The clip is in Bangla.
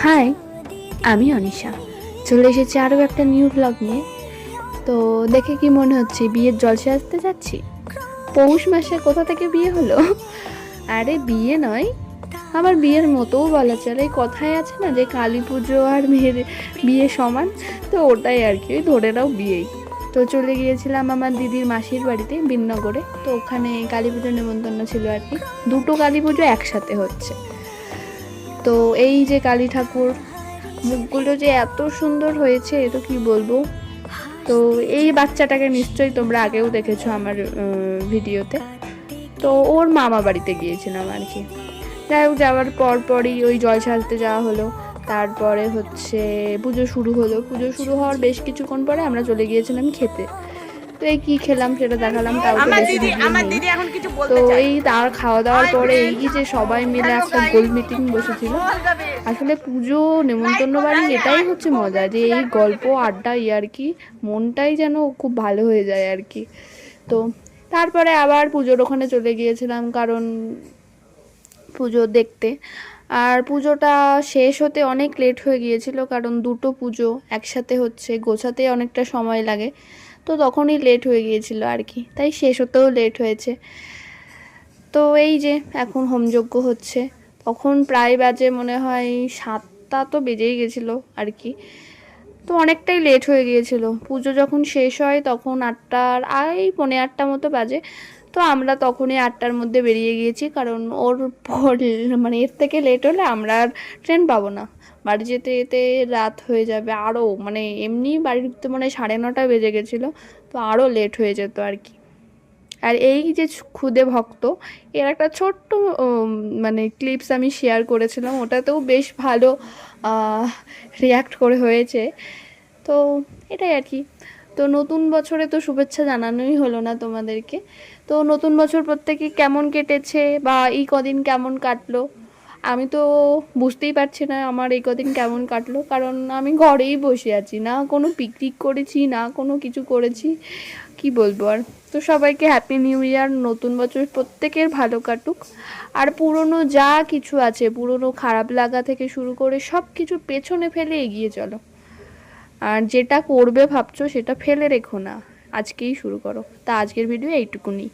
হাই, আমি অনিশা। চলে এসেছি আরও একটা নিউ ব্লগ নিয়ে। তো দেখে কি মনে হচ্ছে বিয়ের জলসে আসতে যাচ্ছি? পৌষ মাসে কোথা থেকে বিয়ে হলো? আরে বিয়ে নয়, আমার বিয়ের মতোও বলা চলে। এই কথায় আছে না যে কালী পুজো আর মেয়ের বিয়ে সমান, তো ওটাই আর কি, ওই ধরে নাও বিয়েই। তো চলে গিয়েছিলাম আমার দিদির মাসির বাড়িতে বিননগরে। তো ওখানে কালী পুজোর নেমন্তন্ন ছিল আর কি। দুটো কালী পুজো একসাথে হচ্ছে। তো এই যে কালী ঠাকুর, মুখগুলো যে এত সুন্দর হয়েছে তো কি বলবো। তো এই বাচ্চাটাকে নিশ্চয়ই তোমরা আগেও দেখেছো আমার ভিডিওতে। তো ওর মামা বাড়িতে গিয়েছিলাম আর কি। যাই হোক, যাওয়ার পরই ওই জল সাজতে যাওয়া হলো। তারপরে হচ্ছে পুজো শুরু হলো। পুজো শুরু হওয়ার বেশ কিছুক্ষণ পরে আমরা চলে গিয়েছিলাম খেতে। তো এই কী খেলাম সেটা দেখালাম, তাও তো বেশি ভিডিও নেই। তো এই তার খাওয়া দাওয়ার পরে এই যে সবাই মিলে একটা গোল মিটিং বসেছিল। আসলে পুজো নেমন্তন্ন বাড়ির এটাই হচ্ছে মজা, যে এই গল্প আড্ডা ইয়ার্কি, মনটাই যেন খুব ভালো হয়ে যায় আর কি। তো তারপরে আবার পুজোর ওখানে চলে গিয়েছিলাম, কারণ পুজো দেখতে। আর পুজোটা শেষ হতে অনেক লেট হয়ে গিয়েছিল, কারণ দুটো পুজো একসাথে হচ্ছে, গোছাতে অনেকটা সময় লাগে। তো তখনই লেট হয়ে গিয়েছিল আর কি, তাই শেষ হতেও লেট হয়েছে। তো এই যে এখন হোমযজ্ঞ হচ্ছে, তখন প্রায় বাজে মনে হয় 7টা তো বেজেই গেছিলো আর কি। তো অনেকটাই লেট হয়ে গিয়েছিল। পুজো যখন শেষ হয় তখন 8টার পৌনে 8টা মতো বাজে। তো আমরা তখনই 8টার মধ্যে বেরিয়ে গিয়েছি, কারণ ওর পর মানে এর থেকে লেট হলে আমরা আর ট্রেন পাবো না। বাড়ি যেতে যেতে রাত হয়ে যাবে আরও, মানে এমনি বাড়ি ঢুকতে মানে 9:30 বেজে গেছিলো। তো আরও লেট হয়ে যেত আর কি। আর এই যে খুদে ভক্ত, এর একটা ছোট্ট মানে ক্লিপস আমি শেয়ার করেছিলাম, ওটাতেও বেশ ভালো রিয়্যাক্ট করে হয়েছে। তো এটাই আর কি। তো নতুন বছরে তো শুভেচ্ছা জানানোই হলো না তোমাদেরকে। তো নতুন বছর প্রত্যেকে কেমন কেটেছে বা এই কদিন কেমন কাটলো, আমি তো বুঝতেই পারছি না আমার এই কদিন কেমন কাটলো, কারণ আমি ঘরেই বসে আছি, না কোনো পিকনিক করেছি না কোনো কিছু করেছি, কি বলবো আর। তো সবাইকে হ্যাপি নিউ ইয়ার, নতুন বছর প্রত্যেকের ভালো কাটুক। আর পুরনো যা কিছু আছে, পুরনো খারাপ লাগা থেকে শুরু করে সব কিছু পেছনে ফেলে এগিয়ে চলো। আর যেটা করবে ভাবছো সেটা ফেলে রেখো না, আজকেই শুরু করো। তা আজকের ভিডিও এইটুকুনি।